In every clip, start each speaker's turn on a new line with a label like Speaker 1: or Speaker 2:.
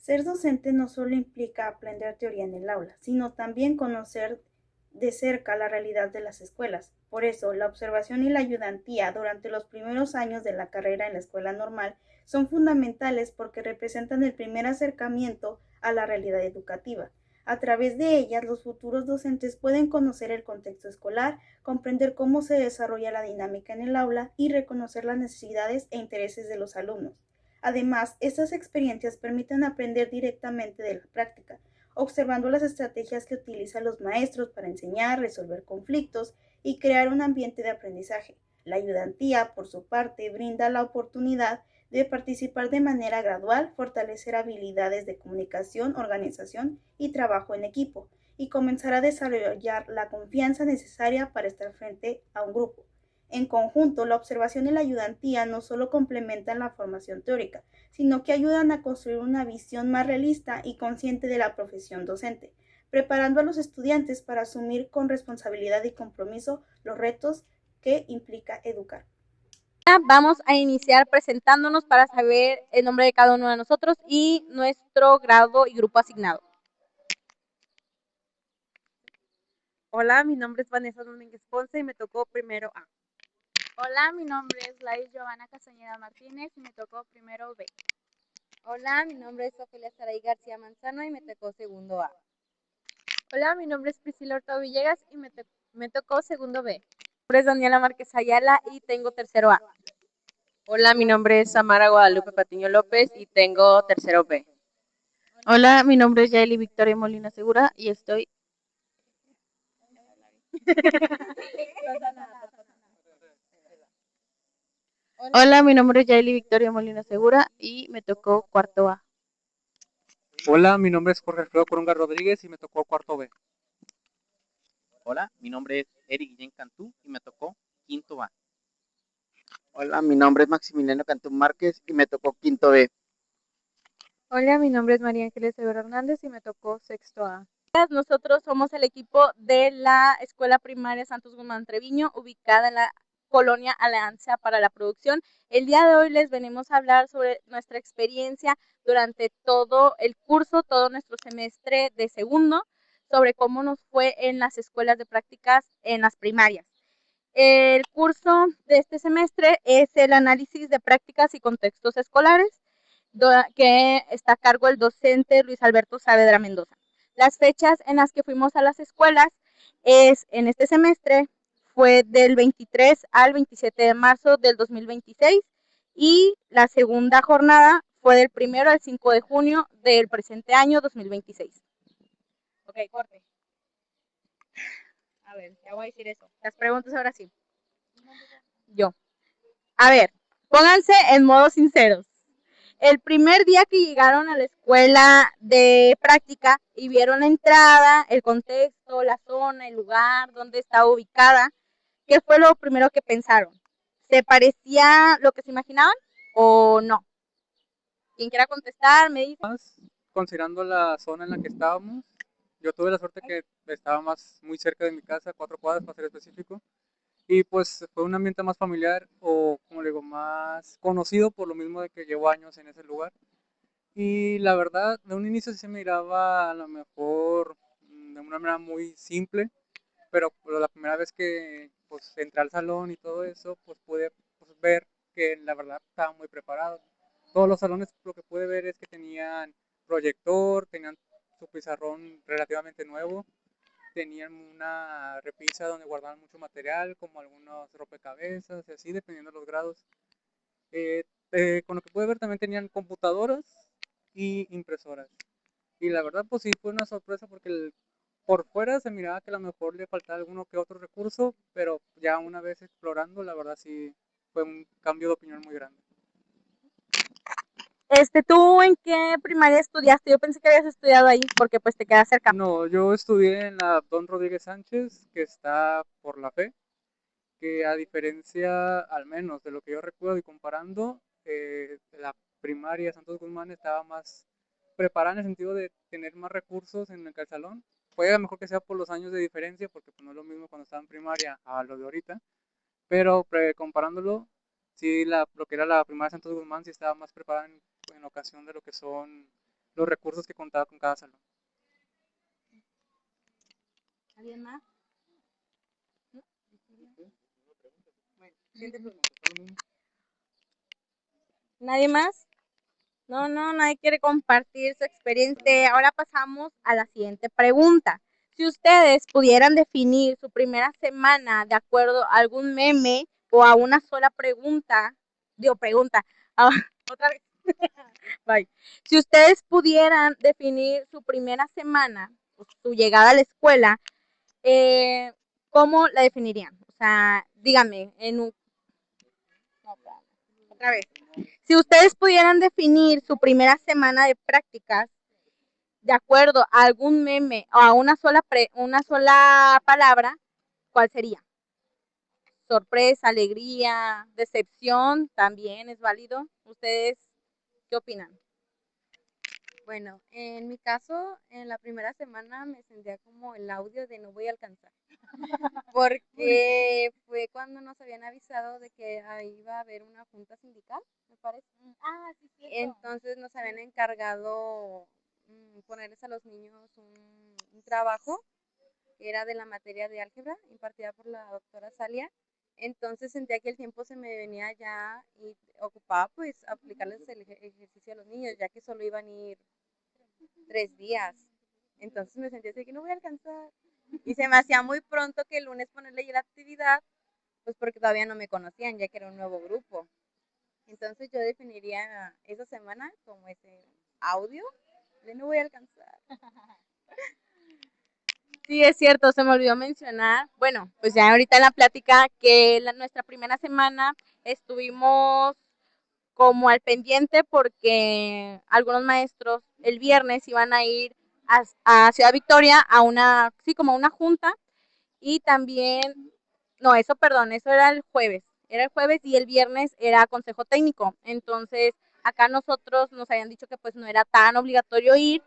Speaker 1: Ser docente no solo implica aprender teoría en el aula, sino también conocer de cerca la realidad de las escuelas. Por eso, la observación y la ayudantía durante los primeros años de la carrera en la escuela normal son fundamentales porque representan el primer acercamiento a la realidad educativa. A través de ellas, los futuros docentes pueden conocer el contexto escolar, comprender cómo se desarrolla la dinámica en el aula y reconocer las necesidades e intereses de los alumnos. Además, estas experiencias permiten aprender directamente de la práctica, observando las estrategias que utilizan los maestros para enseñar, resolver conflictos y crear un ambiente de aprendizaje. La ayudantía, por su parte, brinda la oportunidad de participar de manera gradual, fortalecer habilidades de comunicación, organización y trabajo en equipo, y comenzar a desarrollar la confianza necesaria para estar frente a un grupo. En conjunto, la observación y la ayudantía no solo complementan la formación teórica, sino que ayudan a construir una visión más realista y consciente de la profesión docente, preparando a los estudiantes para asumir con responsabilidad y compromiso los retos que implica educar.
Speaker 2: Vamos a iniciar presentándonos para saber el nombre de cada uno de nosotros y nuestro grado y grupo asignado.
Speaker 3: Hola, mi nombre es Vanessa Domínguez Ponce y me tocó primero A.
Speaker 4: Hola, mi nombre es Laís Giovanna Castañeda Martínez y me tocó primero B.
Speaker 5: Hola, mi nombre es Ofelia Saray García Manzano y me tocó segundo A.
Speaker 6: Hola, mi nombre es Priscila Hurtado Villegas y me tocó segundo B.
Speaker 2: Mi nombre es Daniela Márquez Ayala y tengo tercero A.
Speaker 7: Hola, mi nombre es Samara Guadalupe Patiño López y tengo tercero B.
Speaker 8: Hola, mi nombre es Yaeli Victoria Molina Segura y estoy... Hola, mi nombre es Yaeli Victoria Molina Segura y me tocó cuarto A.
Speaker 9: Hola, mi nombre es Jorge Alfredo Coronga Rodríguez y me tocó cuarto B.
Speaker 10: Hola, mi nombre es Eric Guillén Cantú y me tocó quinto A. Hola, mi nombre es Maximiliano Cantú Márquez y me tocó quinto B.
Speaker 6: Hola, mi nombre es María Ángeles Severo Hernández y me tocó sexto A.
Speaker 2: Nosotros somos el equipo de la Escuela Primaria Santos Guzmán Treviño, ubicada en la Colonia Alianza para la Producción. El día de hoy les venimos a hablar sobre nuestra experiencia durante todo el curso, todo nuestro semestre de segundo, sobre cómo nos fue en las escuelas de prácticas en las primarias. El curso de este semestre es el análisis de prácticas y contextos escolares, que está a cargo el docente Luis Alberto Saavedra Mendoza. Las fechas en las que fuimos a las escuelas en este semestre fue del 23 al 27 de marzo del 2026 y la segunda jornada fue del 1 al 5 de junio del presente año 2026.
Speaker 6: Ok, corte. A ver, ya voy a decir eso. Las preguntas ahora sí.
Speaker 2: Yo. A ver, pónganse en modo sinceros. El primer día que llegaron a la escuela de práctica y vieron la entrada, el contexto, la zona, el lugar, donde estaba ubicada, ¿qué fue lo primero que pensaron? ¿Se parecía lo que se imaginaban o no? Quien quiera contestar, me dice.
Speaker 9: Considerando la zona en la que estábamos, yo tuve la suerte que estaba muy cerca de mi casa, 4 cuadras para ser específico, y pues fue un ambiente más familiar o, como le digo, más conocido por lo mismo de que llevo años en ese lugar. Y la verdad, de un inicio sí se miraba a lo mejor de una manera muy simple, pero la primera vez que pues entré al salón y todo eso, pues pude pues, ver que la verdad estaba muy preparado. Todos los salones lo que pude ver es que tenían proyector, tenían su pizarrón relativamente nuevo, tenían una repisa donde guardaban mucho material, como algunos rompecabezas y así, dependiendo de los grados. Con lo que pude ver también tenían computadoras y impresoras. Y la verdad, pues sí, fue una sorpresa porque por fuera se miraba que a lo mejor le faltaba alguno que otro recurso, pero ya una vez explorando, la verdad sí fue un cambio de opinión muy grande.
Speaker 2: ¿Tú en qué primaria estudiaste? Yo pensé que habías estudiado ahí porque pues te queda cerca.
Speaker 9: No, yo estudié en la Don Rodríguez Sánchez, que está por la Fe, que a diferencia, al menos de lo que yo recuerdo y comparando, la primaria Santos Guzmán estaba más preparada en el sentido de tener más recursos en el salón. Puede a lo mejor que sea por los años de diferencia, porque pues, no es lo mismo cuando estaba en primaria a lo de ahorita, pero comparándolo, sí, lo que era la primaria Santos Guzmán sí estaba más preparada en ocasión de lo que son los recursos que contaba con cada salón.
Speaker 2: ¿Alguien más? ¿Nadie más? No, nadie quiere compartir su experiencia. Ahora pasamos a la siguiente pregunta. Si ustedes pudieran definir su primera semana de acuerdo a algún meme o a una sola pregunta, otra vez. Bye. Si ustedes pudieran definir su primera semana, su llegada a la escuela, ¿cómo la definirían? O sea, díganme, otra vez. Si ustedes pudieran definir su primera semana de prácticas de acuerdo a algún meme o a una sola palabra, ¿cuál sería? Sorpresa, alegría, decepción, también es válido. ¿Ustedes qué opinan?
Speaker 5: Bueno, en mi caso, en la primera semana me sentía como el audio de no voy a alcanzar. Porque fue cuando nos habían avisado de que ahí iba a haber una junta sindical, me parece.
Speaker 2: Sí.
Speaker 5: Entonces nos habían encargado ponerles a los niños un trabajo que era de la materia de álgebra impartida por la doctora Salia. Entonces sentía que el tiempo se me venía ya y ocupaba pues aplicarles el ejercicio a los niños, ya que solo iban a ir 3 días. Entonces me sentía así que no voy a alcanzar. Y se me hacía muy pronto que el lunes ponerle ya la actividad, pues porque todavía no me conocían, ya que era un nuevo grupo. Entonces yo definiría esa semana como ese audio de no voy a alcanzar.
Speaker 2: Sí, es cierto, se me olvidó mencionar. Bueno, pues ya ahorita en la plática que nuestra primera semana estuvimos como al pendiente porque algunos maestros el viernes iban a ir a Ciudad Victoria a como una junta y también, no, eso era el jueves y el viernes era consejo técnico. Entonces, acá nosotros nos habían dicho que pues no era tan obligatorio ir,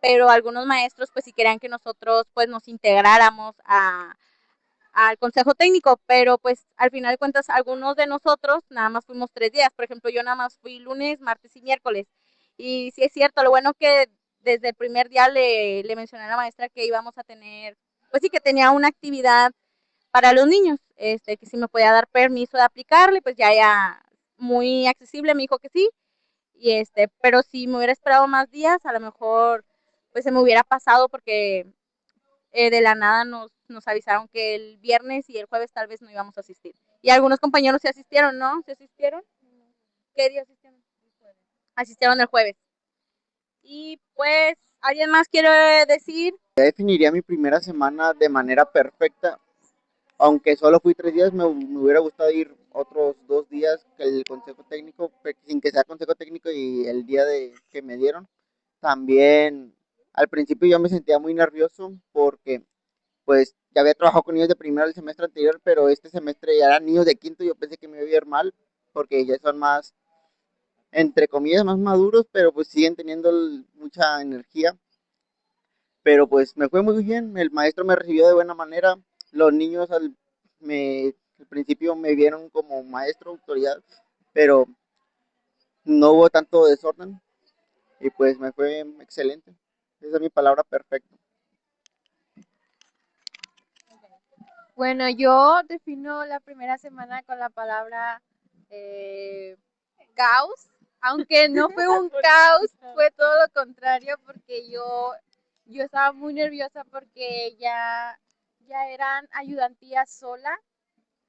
Speaker 2: pero algunos maestros pues sí querían que nosotros pues nos integráramos al consejo técnico, pero pues al final de cuentas algunos de nosotros nada más fuimos 3 días, por ejemplo yo nada más fui lunes, martes y miércoles, y sí es cierto, lo bueno que desde el primer día le mencioné a la maestra que íbamos a tener, pues sí que tenía una actividad para los niños, que si me podía dar permiso de aplicarle, pues ya muy accesible, me dijo que sí, y pero si me hubiera esperado más días, a lo mejor pues se me hubiera pasado porque de la nada nos avisaron que el viernes y el jueves tal vez no íbamos a asistir. Y algunos compañeros sí asistieron, ¿no? ¿Sí asistieron? ¿Qué día asistieron? Asistieron el jueves. Y pues, ¿alguien más quiere decir?
Speaker 10: Ya definiría mi primera semana de manera perfecta. Aunque solo fui 3 días, me hubiera gustado ir otros 2 días que el consejo técnico, sin que sea consejo técnico y el día que me dieron. También al principio yo me sentía muy nervioso porque pues ya había trabajado con niños de primero el semestre anterior, pero este semestre ya eran niños de quinto y yo pensé que me iba a ir mal porque ya son más, entre comillas, más maduros, pero pues siguen teniendo mucha energía. Pero pues me fue muy bien, el maestro me recibió de buena manera, los niños al principio me vieron como maestro, autoridad, pero no hubo tanto desorden y pues me fue excelente. Esa es mi palabra perfecta.
Speaker 6: Bueno, yo defino la primera semana con la palabra caos, aunque no fue un caos, fue todo lo contrario porque yo estaba muy nerviosa porque ya eran ayudantías sola.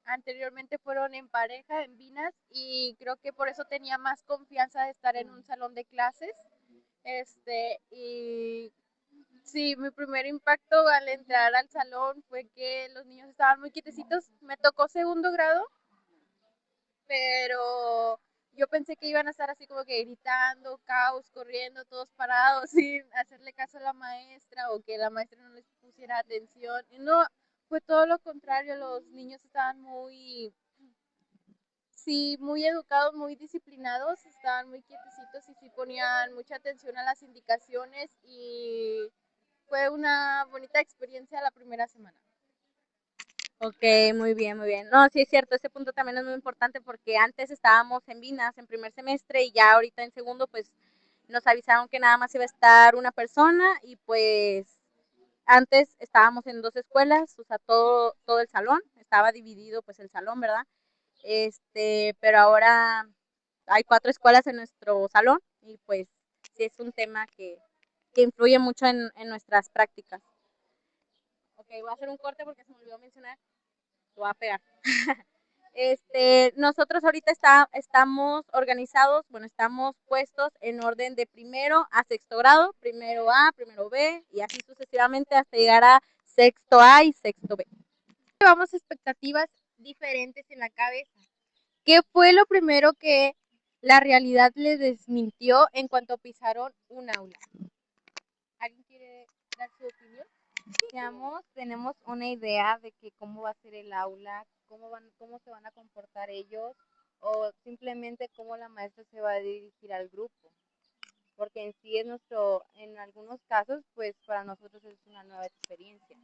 Speaker 6: Anteriormente fueron en pareja, en Vinas, y creo que por eso tenía más confianza de estar en un salón de clases. Y sí, mi primer impacto al entrar al salón fue que los niños estaban muy quietecitos. Me tocó segundo grado, pero yo pensé que iban a estar así como que gritando, caos, corriendo, todos parados, sin hacerle caso a la maestra o que la maestra no les pusiera atención. Y no, fue todo lo contrario, los niños estaban muy educados, muy disciplinados, estaban muy quietecitos y sí ponían mucha atención a las indicaciones y fue una bonita experiencia la primera semana.
Speaker 2: Ok, muy bien, muy bien. No, sí es cierto, ese punto también es muy importante porque antes estábamos en Vinas en primer semestre y ya ahorita en segundo, pues nos avisaron que nada más iba a estar una persona y pues antes estábamos en 2 escuelas, o sea, todo el salón, estaba dividido pues el salón, ¿verdad? Pero ahora hay 4 escuelas en nuestro salón y pues sí es un tema que influye mucho en nuestras prácticas. Ok, voy a hacer un corte porque se me olvidó mencionar, lo voy a pegar. Nosotros ahorita estamos organizados, bueno, estamos puestos en orden de primero a sexto grado, primero A, primero B, y así sucesivamente hasta llegar a sexto A y sexto B.
Speaker 6: Llevamos expectativas diferentes en la cabeza. ¿Qué fue lo primero que la realidad les desmintió en cuanto pisaron un aula? ¿Alguien quiere dar su opinión?
Speaker 5: Digamos, tenemos una idea de que cómo va a ser el aula, cómo se van a comportar ellos, o simplemente cómo la maestra se va a dirigir al grupo. Porque en sí en algunos casos, pues para nosotros es una nueva experiencia,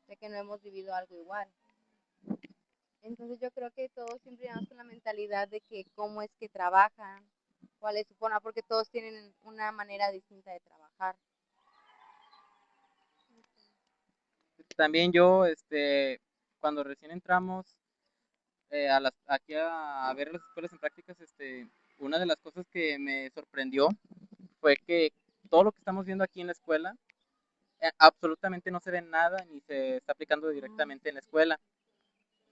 Speaker 5: de que no hemos vivido algo igual. Entonces yo creo que todos siempre vamos con la mentalidad de que cómo es que trabajan, cuál es su forma, porque todos tienen una manera distinta de trabajar.
Speaker 11: También yo, cuando recién entramos aquí a ver las escuelas en prácticas, una de las cosas que me sorprendió fue que todo lo que estamos viendo aquí en la escuela absolutamente no se ve nada ni se está aplicando directamente en la escuela.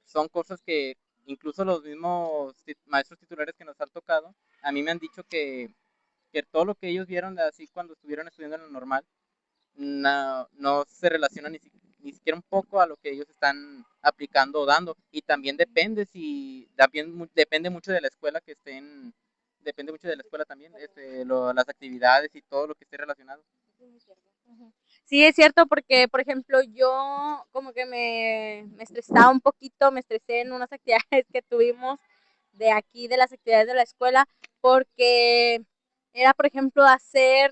Speaker 11: Son cosas que incluso los mismos maestros titulares que nos han tocado, a mí me han dicho que todo lo que ellos vieron así cuando estuvieron estudiando en lo normal, no se relaciona ni siquiera un poco a lo que ellos están aplicando o dando. Y también depende mucho de la escuela depende mucho de la escuela también, las actividades y todo lo que esté relacionado.
Speaker 2: Sí, es cierto, porque, por ejemplo, yo como que me estresaba un poquito, me estresé en unas actividades que tuvimos de aquí, de las actividades de la escuela, porque era, por ejemplo, hacer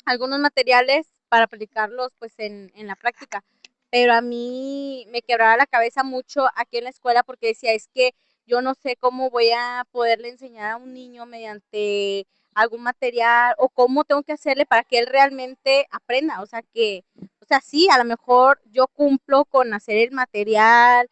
Speaker 2: algunos materiales para aplicarlos pues en la práctica, pero a mí me quebraba la cabeza mucho aquí en la escuela porque decía, es que yo no sé cómo voy a poderle enseñar a un niño mediante algún material o cómo tengo que hacerle para que él realmente aprenda, o sea, sí, a lo mejor yo cumplo con hacer el material,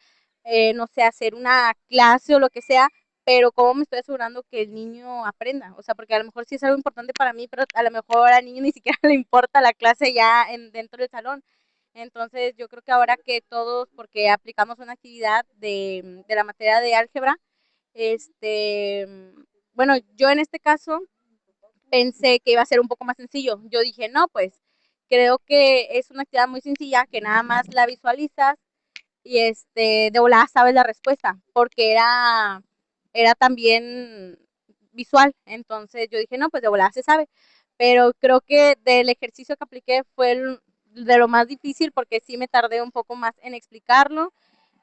Speaker 2: no sé, hacer una clase o lo que sea, pero ¿cómo me estoy asegurando que el niño aprenda? O sea, porque a lo mejor sí es algo importante para mí, pero a lo mejor al niño ni siquiera le importa la clase ya dentro del salón. Entonces, yo creo que ahora que todos, porque aplicamos una actividad de la materia de álgebra, bueno, yo en este caso pensé que iba a ser un poco más sencillo. Yo dije, no, pues creo que es una actividad muy sencilla, que nada más la visualizas y de volada sabes la respuesta, porque era también visual. Entonces yo dije, no, pues de volada se sabe. Pero creo que del ejercicio que apliqué fue de lo más difícil porque sí me tardé un poco más en explicarlo.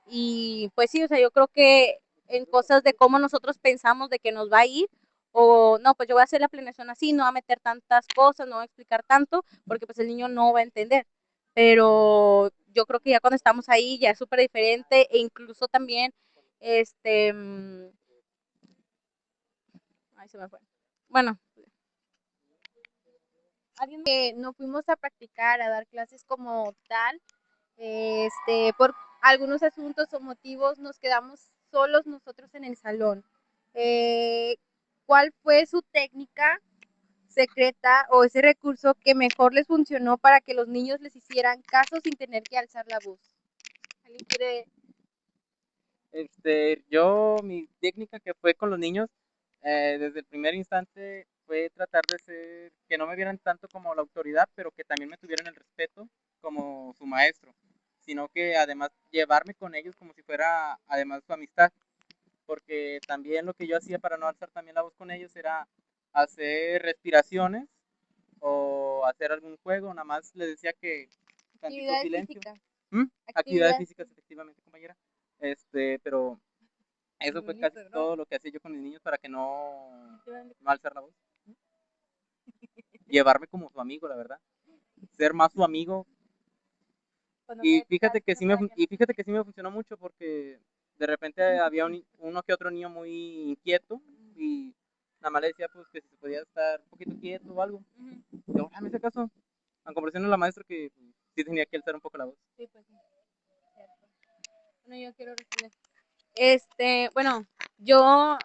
Speaker 2: Y pues sí, o sea, yo creo que en cosas de cómo nosotros pensamos de que nos va a ir, o no, pues yo voy a hacer la planeación así, no voy a meter tantas cosas, no voy a explicar tanto, porque pues el niño no va a entender. Pero yo creo que ya cuando estamos ahí ya es súper diferente e incluso también, ay, se me fue. Bueno.
Speaker 6: Que no fuimos a practicar, a dar clases como tal, por algunos asuntos o motivos nos quedamos solos nosotros en el salón. ¿Cuál fue su técnica secreta o ese recurso que mejor les funcionó para que los niños les hicieran caso sin tener que alzar la voz? ¿Alguien quiere?
Speaker 11: Mi técnica que fue con los niños, desde el primer instante fue tratar que no me vieran tanto como la autoridad, pero que también me tuvieran el respeto como su maestro, sino que además llevarme con ellos como si fuera además su amistad, porque también lo que yo hacía para no alzar también la voz con ellos era hacer respiraciones o hacer algún juego, nada más les decía que tantito silencio. Actividades físicas, efectivamente, compañera. Pero eso fue casi todo lo que hacía yo con mis niños para que no alzar la voz. Llevarme como su amigo, la verdad. Ser más su amigo. Y fíjate que sí me funcionó mucho porque de repente había uno que otro niño muy inquieto y nada más le decía pues que si se podía estar un poquito quieto o algo. Y ahora me hace caso, en comparación a la maestra que sí tenía que alzar un poco la voz.
Speaker 2: Sí, pues sí, cierto. Bueno, yo quiero responder. Bueno, yo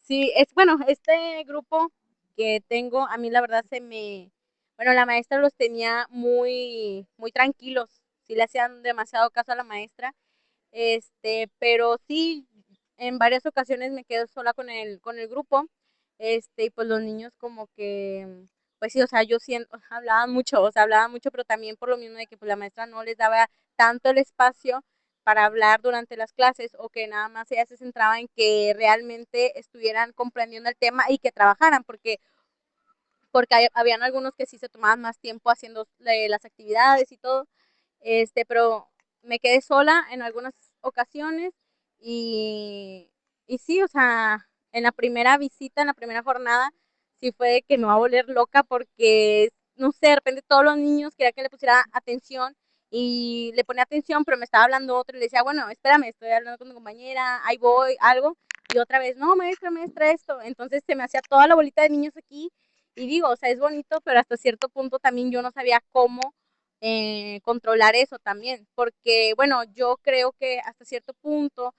Speaker 2: sí, bueno, este grupo que tengo, a mí la verdad bueno, la maestra los tenía muy, muy tranquilos, sí le hacían demasiado caso a la maestra, pero sí, en varias ocasiones me quedo sola con el grupo, y pues los niños como que, pues sí, o sea, yo siento, hablaban mucho, pero también por lo mismo de que pues la maestra no les daba tanto el espacio para hablar durante las clases o que nada más ella se centraba en que realmente estuvieran comprendiendo el tema y que trabajaran, porque habían algunos que sí se tomaban más tiempo haciendo las actividades y todo, pero me quedé sola en algunas ocasiones y, y sí, o sea, en la primera visita, en la primera jornada, sí fue de que me va a volver loca porque, no sé, de repente todos los niños querían que le pusiera atención y le ponía atención, pero me estaba hablando otro y le decía, bueno, espérame, estoy hablando con mi compañera, ahí voy, algo, y otra vez, no, maestra, esto. Entonces se me hacía toda la bolita de niños aquí y digo, o sea, es bonito, pero hasta cierto punto también yo no sabía cómo controlar eso también, porque bueno, yo creo que hasta cierto punto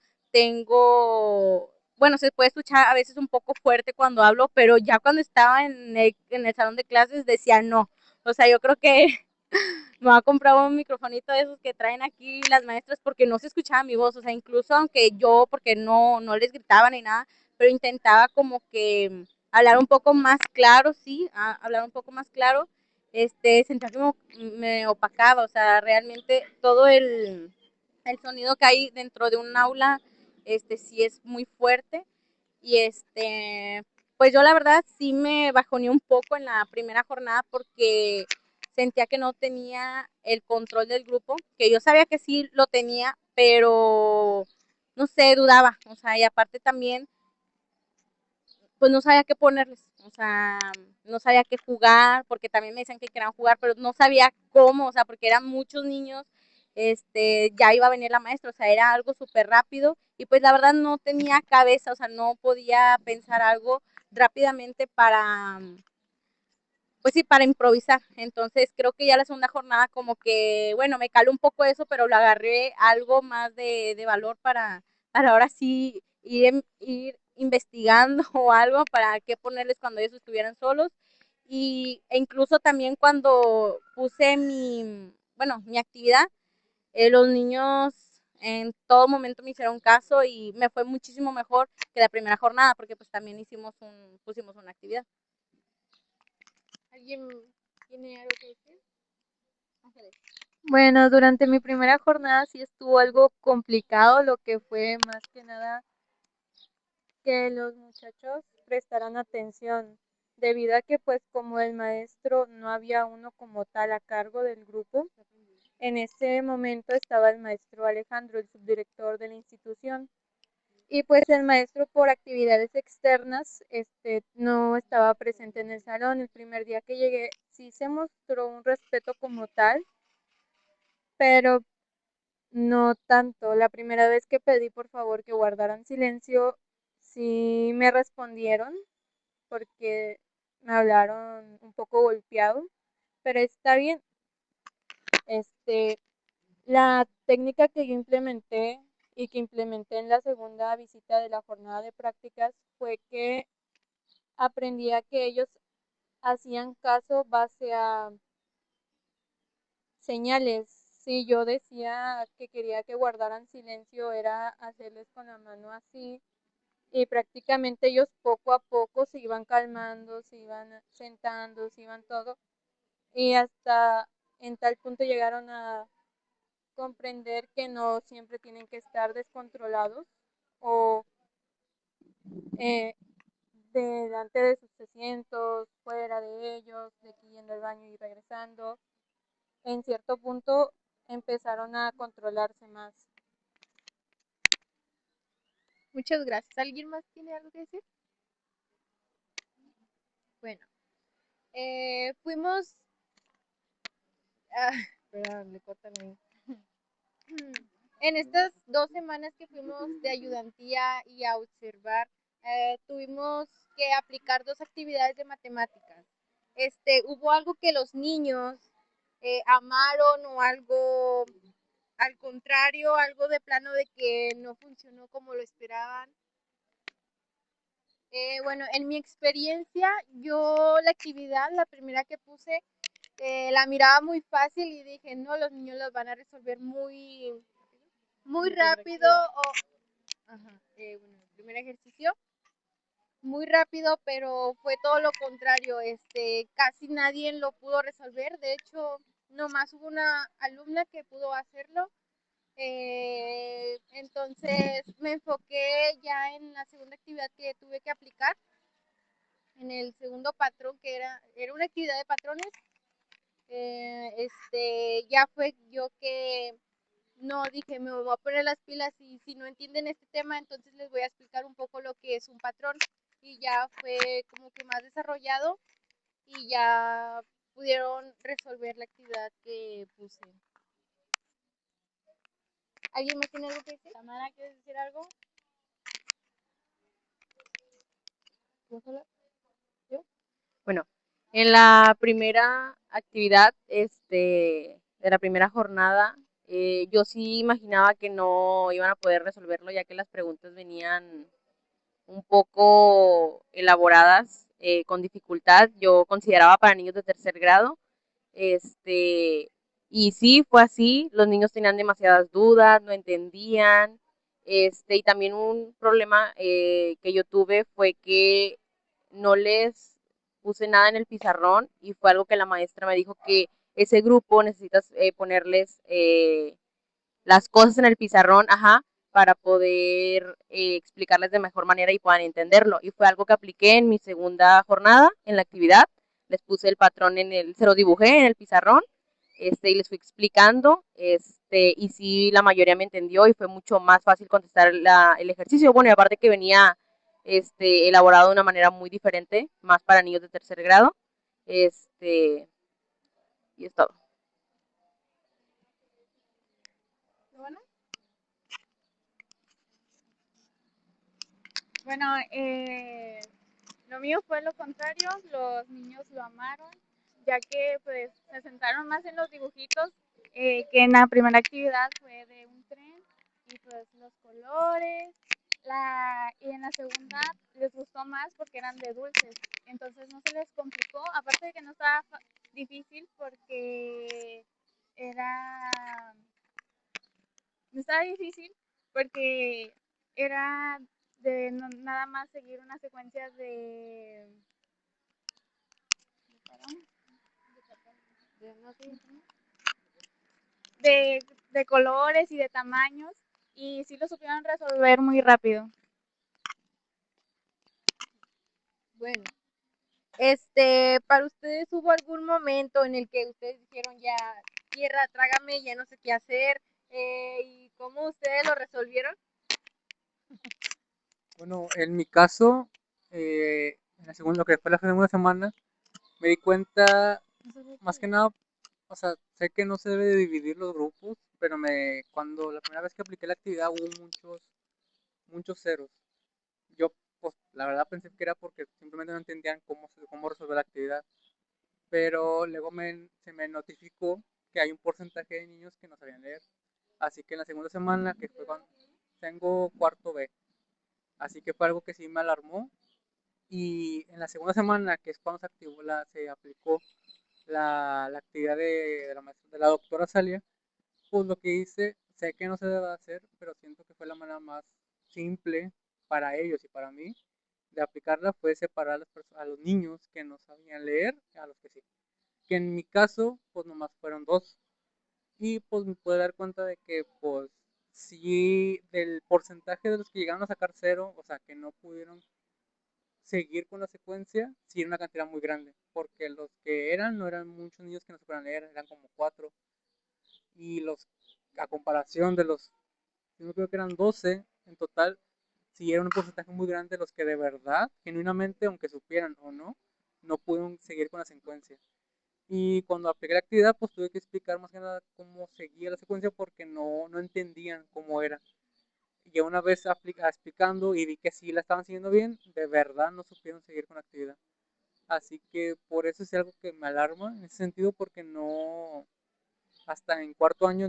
Speaker 2: bueno, se puede escuchar a veces un poco fuerte cuando hablo, pero ya cuando estaba en el salón de clases decía no, o sea, yo creo que me voy a comprar un microfonito de esos que traen aquí las maestras porque no se escuchaba mi voz, o sea, incluso aunque yo, porque no les gritaba ni nada, pero intentaba como que hablar un poco más claro, sí, hablar un poco más claro, sentía que me opacaba, o sea, realmente todo el sonido que hay dentro de un aula, sí es muy fuerte y pues yo la verdad sí me bajoneé un poco en la primera jornada porque sentía que no tenía el control del grupo, que yo sabía que sí lo tenía, pero no sé, dudaba, o sea, y aparte también pues no sabía qué ponerles, o sea, no sabía qué jugar, porque también me decían que querían jugar, pero no sabía cómo, o sea, porque eran muchos niños, ya iba a venir la maestra, o sea, era algo súper rápido, y pues la verdad no tenía cabeza, o sea, no podía pensar algo rápidamente pues sí, para improvisar. Entonces creo que ya la segunda jornada como que, bueno, me caló un poco eso, pero lo agarré algo más de valor para ahora sí ir investigando o algo para qué ponerles cuando ellos estuvieran solos. E incluso también cuando puse mi actividad, los niños en todo momento me hicieron caso y me fue muchísimo mejor que la primera jornada porque pues también pusimos una actividad.
Speaker 6: ¿Alguien tiene algo que decir?
Speaker 2: Ángeles.
Speaker 6: Bueno, durante mi primera jornada sí estuvo algo complicado, lo que fue más que nada que los muchachos prestaran atención, debido a que pues como el maestro no había uno como tal a cargo del grupo, en ese momento estaba el maestro Alejandro, el subdirector de la institución, y pues el maestro por actividades externas no estaba presente en el salón. El primer día que llegué sí se mostró un respeto como tal, pero no tanto. La primera vez que pedí por favor que guardaran silencio, sí me respondieron porque me hablaron un poco golpeado, pero está bien. La técnica que yo implementé y que implementé en la segunda visita de la jornada de prácticas fue que aprendí a que ellos hacían caso base a señales. Si yo decía que quería que guardaran silencio, era hacerles con la mano así, y prácticamente ellos poco a poco se iban calmando, se iban sentando, se iban todo, y hasta en tal punto llegaron a comprender que no siempre tienen que estar descontrolados o delante de sus asientos, fuera de ellos, de que yendo al baño y regresando. En cierto punto empezaron a controlarse más.
Speaker 4: Muchas gracias. ¿Alguien más tiene algo que decir?
Speaker 6: Bueno, fuimos... perdón, le cortan ahí. En estas 2 semanas que fuimos de ayudantía y a observar tuvimos que aplicar 2 actividades de matemáticas. Hubo algo que los niños amaron o algo al contrario, algo de plano de que no funcionó como lo esperaban. Bueno, en mi experiencia, yo la actividad, la primera que puse, la miraba muy fácil y dije, no, los niños los van a resolver muy rápido. Bueno, el primer ejercicio, muy rápido, pero fue todo lo contrario. Casi nadie lo pudo resolver. De hecho, nomás hubo una alumna que pudo hacerlo. Entonces me enfoqué ya en la segunda actividad que tuve que aplicar, en el segundo patrón, que era una actividad de patrones. Ya fue yo que no dije, me voy a poner las pilas y si no entienden este tema, entonces les voy a explicar un poco lo que es un patrón. Y ya fue como que más desarrollado y ya pudieron resolver la actividad que puse. ¿Alguien más tiene algo que decir? Tamara, ¿quieres decir algo?
Speaker 7: Bueno, en la primera actividad, de la primera jornada, yo sí imaginaba que no iban a poder resolverlo, ya que las preguntas venían un poco elaboradas, con dificultad. Yo consideraba para niños de tercer grado, y sí, fue así. Los niños tenían demasiadas dudas, no entendían, y también un problema que yo tuve fue que no les puse nada en el pizarrón y fue algo que la maestra me dijo que ese grupo necesitas ponerles las cosas en el pizarrón, para poder explicarles de mejor manera y puedan entenderlo. Y fue algo que apliqué en mi segunda jornada en la actividad. Les puse el patrón se lo dibujé en el pizarrón, y les fui explicando, y sí, la mayoría me entendió y fue mucho más fácil contestar el ejercicio. Bueno, y aparte que venía elaborado de una manera muy diferente, más para niños de tercer grado, y es todo.
Speaker 4: Bueno, lo mío fue lo contrario, los niños lo amaron, ya que pues se sentaron más en los dibujitos, que en la primera actividad fue de un tren y pues los colores, y en la segunda les gustó más porque eran de dulces, entonces no se les complicó, aparte de que no estaba difícil porque no estaba difícil porque era de nada más seguir una secuencia de colores y de tamaños, y sí lo supieron resolver muy rápido.
Speaker 6: Bueno, para ustedes, ¿hubo algún momento en el que ustedes dijeron ya, tierra, trágame, ya no sé qué hacer? ¿Y cómo ustedes lo resolvieron?
Speaker 9: Bueno, en mi caso, lo que fue la segunda semana, me di cuenta, más que nada, o sea, sé que no se debe de dividir los grupos, pero cuando la primera vez que apliqué la actividad hubo muchos ceros. Yo, pues, la verdad pensé que era porque simplemente no entendían cómo resolver la actividad, pero luego se me notificó que hay un porcentaje de niños que no sabían leer. Así que en la segunda semana, que fue cuando tengo cuarto B, así que fue algo que sí me alarmó. Y en la segunda semana, que es cuando se aplicó la actividad de la doctora Salia, pues lo que hice, sé que no se debe hacer, pero siento que fue la manera más simple para ellos y para mí de aplicarla, fue separar a los niños que no sabían leer a los que sí. Que en mi caso, pues nomás fueron 2. Y pues me pude dar cuenta de que, pues, sí, del porcentaje de los que llegaron a sacar 0, o sea, que no pudieron seguir con la secuencia, sí era una cantidad muy grande, porque los que no eran muchos niños que no se podían leer, eran como 4. Y a comparación de yo creo que eran 12 en total, sí era un porcentaje muy grande de los que de verdad, genuinamente, aunque supieran o no, no pudieron seguir con la secuencia. Y cuando apliqué la actividad, pues tuve que explicar más que nada cómo seguía la secuencia porque no entendían cómo era. Y una vez explicando y vi que sí la estaban siguiendo bien, de verdad no supieron seguir con la actividad. Así que por eso es algo que me alarma en ese sentido, porque no, hasta en cuarto año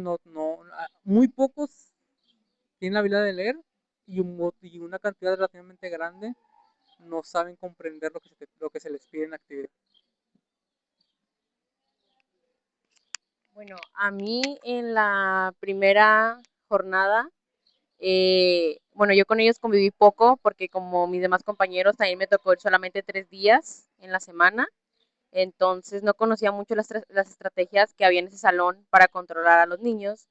Speaker 9: muy pocos tienen la habilidad de leer y una cantidad relativamente grande no saben comprender lo que se les pide en la actividad.
Speaker 7: Bueno, a mí en la primera jornada, bueno, yo con ellos conviví poco porque como mis demás compañeros también me tocó ir solamente 3 días en la semana, entonces no conocía mucho las estrategias que había en ese salón para controlar a los niños.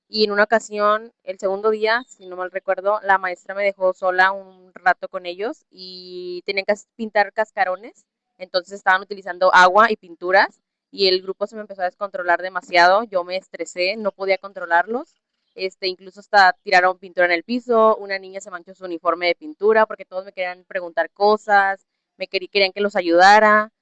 Speaker 7: Y en una ocasión, el segundo día, si no mal recuerdo, la maestra me dejó sola un rato con ellos y tenían que pintar cascarones, entonces estaban utilizando agua y pinturas y el grupo se me empezó a descontrolar demasiado, yo me estresé, no podía controlarlos, incluso hasta tiraron pintura en el piso, una niña se manchó su uniforme de pintura porque todos me querían preguntar cosas, querían que los ayudara,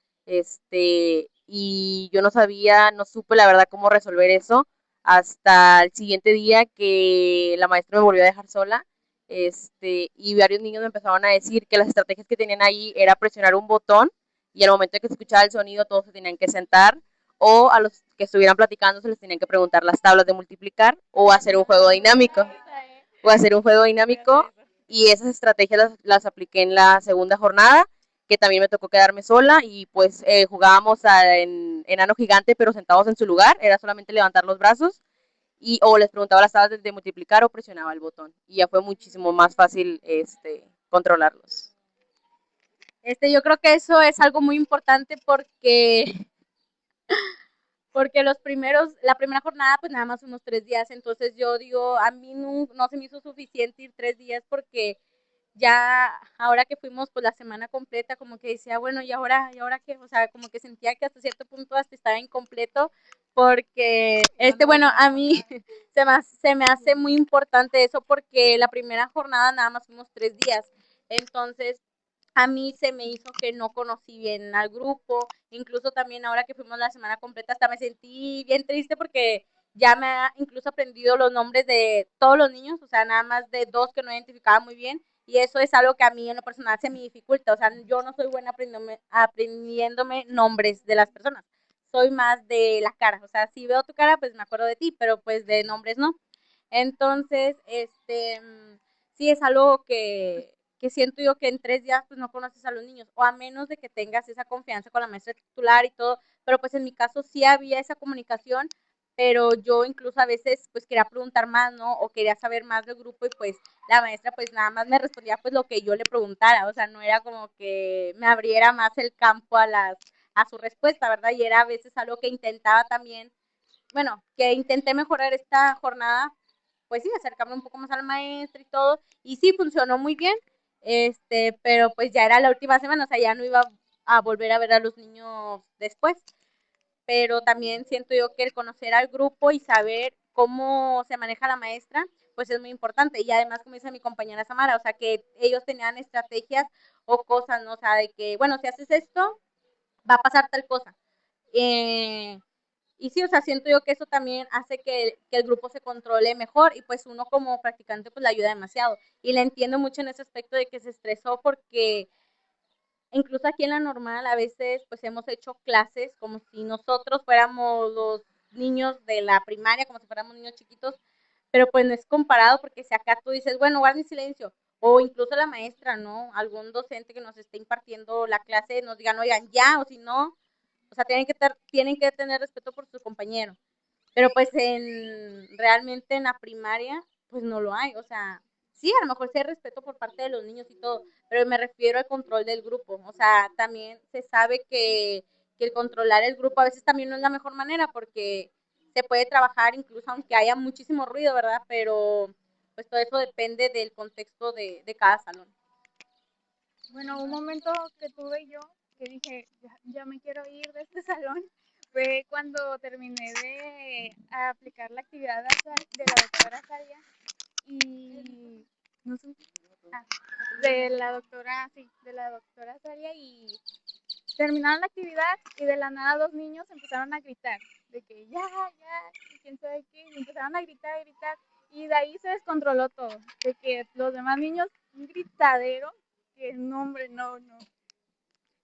Speaker 7: y yo no sabía, no supe la verdad cómo resolver eso hasta el siguiente día que la maestra me volvió a dejar sola, y varios niños me empezaron a decir que las estrategias que tenían ahí era presionar un botón y al momento de que se escuchaba el sonido todos se tenían que sentar, o a los que estuvieran platicando se les tenían que preguntar las tablas de multiplicar o hacer un juego dinámico. Y esas estrategias las apliqué en la segunda jornada, que también me tocó quedarme sola y pues jugábamos en enano gigante pero sentados en su lugar, era solamente levantar los brazos o les preguntaba las tablas de multiplicar o presionaba el botón y ya fue muchísimo más fácil controlarlos.
Speaker 2: Yo creo que eso es algo muy importante porque la primera jornada pues nada más unos 3 días, entonces yo digo, a mí no se me hizo suficiente ir 3 días porque ya ahora que fuimos pues la semana completa como que decía, bueno, ¿y ahora qué? O sea, como que sentía que hasta cierto punto hasta estaba incompleto porque bueno, a mí se me hace muy importante eso porque la primera jornada nada más fuimos 3 días, entonces a mí se me hizo que no conocí bien al grupo, incluso también ahora que fuimos la semana completa hasta me sentí bien triste porque ya me ha incluso aprendido los nombres de todos los niños, o sea, nada más de 2 que no identificaba muy bien, y eso es algo que a mí en lo personal se me dificulta, o sea, yo no soy buena aprendiéndome nombres de las personas, soy más de la cara, o sea, si veo tu cara, pues me acuerdo de ti, pero pues de nombres no. Entonces, sí es algo que siento yo que en 3 días pues no conoces a los niños, o a menos de que tengas esa confianza con la maestra titular y todo, pero pues en mi caso sí había esa comunicación, pero yo incluso a veces pues quería preguntar más, ¿no? O quería saber más del grupo y pues la maestra pues nada más me respondía pues lo que yo le preguntara, o sea, no era como que me abriera más el campo a su respuesta, ¿verdad? Y era a veces algo que intentaba también, bueno, que intenté mejorar esta jornada, pues sí, acercarme un poco más al maestro y todo, y sí, funcionó muy bien, pero pues ya era la última semana, o sea, ya no iba a volver a ver a los niños después, pero también siento yo que el conocer al grupo y saber cómo se maneja la maestra, pues es muy importante, y además, como dice mi compañera Samara, o sea, que ellos tenían estrategias o cosas, ¿no? O sea, de que, bueno, si haces esto, va a pasar tal cosa, y sí, o sea, siento yo que eso también hace que el grupo se controle mejor y pues uno como practicante pues le ayuda demasiado. Y le entiendo mucho en ese aspecto de que se estresó porque incluso aquí en la normal a veces pues hemos hecho clases como si nosotros fuéramos los niños de la primaria, como si fuéramos niños chiquitos, pero pues no es comparado porque si acá tú dices, bueno, guarden silencio, o incluso la maestra, ¿no? Algún docente que nos esté impartiendo la clase nos digan, oigan, ya, o si no, o sea, tienen que tener respeto por sus compañeros. Pero pues realmente en la primaria, pues no lo hay. O sea, sí, a lo mejor sí hay respeto por parte de los niños y todo, pero me refiero al control del grupo. O sea, también se sabe que el controlar el grupo a veces también no es la mejor manera porque se puede trabajar incluso aunque haya muchísimo ruido, ¿verdad? Pero pues todo eso depende del contexto de cada salón.
Speaker 4: Bueno, un momento que tuve yo que dije, ya me quiero ir de este salón, fue cuando terminé de aplicar la actividad de la doctora Saria y no sé, de la doctora, sí, de la doctora Saria, y terminaron la actividad y de la nada 2 niños empezaron a gritar, de que ya, y quién sabe qué, y empezaron a gritar, Y de ahí se descontroló todo, de que los demás niños, un gritadero, que no, hombre, no.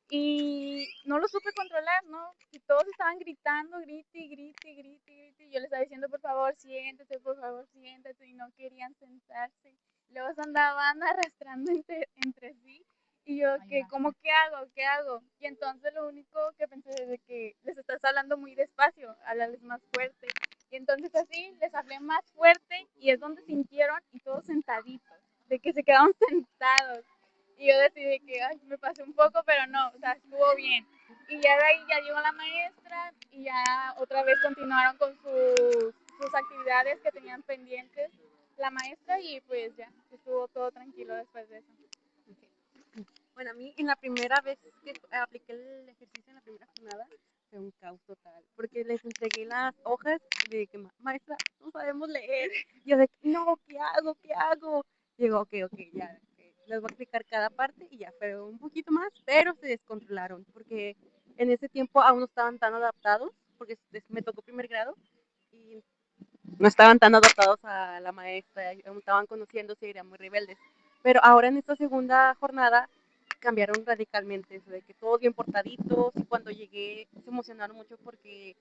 Speaker 4: Y no lo supe controlar, ¿no? Y todos estaban gritando, grite, y yo les estaba diciendo, por favor, siéntate, y no querían sentarse. Luego se andaban arrastrando entre sí, y yo, ¿cómo qué hago? ¿Qué hago? Y entonces lo único que pensé es de que les estás hablando muy despacio, háblales más fuerte. Y entonces así les hablé más fuerte, y es donde sintieron, y todos sentaditos, de que se quedaron sentados. Y yo decidí que me pasé un poco, pero no, o sea, estuvo bien. Y ya de ahí ya llegó la maestra y ya otra vez continuaron con sus actividades que tenían pendientes la maestra y pues ya estuvo todo tranquilo después de eso.
Speaker 3: Bueno, a mí en la primera vez que apliqué el ejercicio en la primera jornada fue un caos total, porque les entregué las hojas de que maestra, no sabemos leer. Y yo de, no, ¿qué hago? ¿Qué hago? Digo, ok, ya, les voy a explicar cada parte y ya fue un poquito más, pero se descontrolaron, porque en ese tiempo aún no estaban tan adaptados, porque me tocó primer grado y no estaban tan adaptados a la maestra, aún estaban conociéndose y eran muy rebeldes. Pero ahora en esta segunda jornada cambiaron radicalmente, eso de que todos bien portaditos, y cuando llegué se emocionaron mucho porque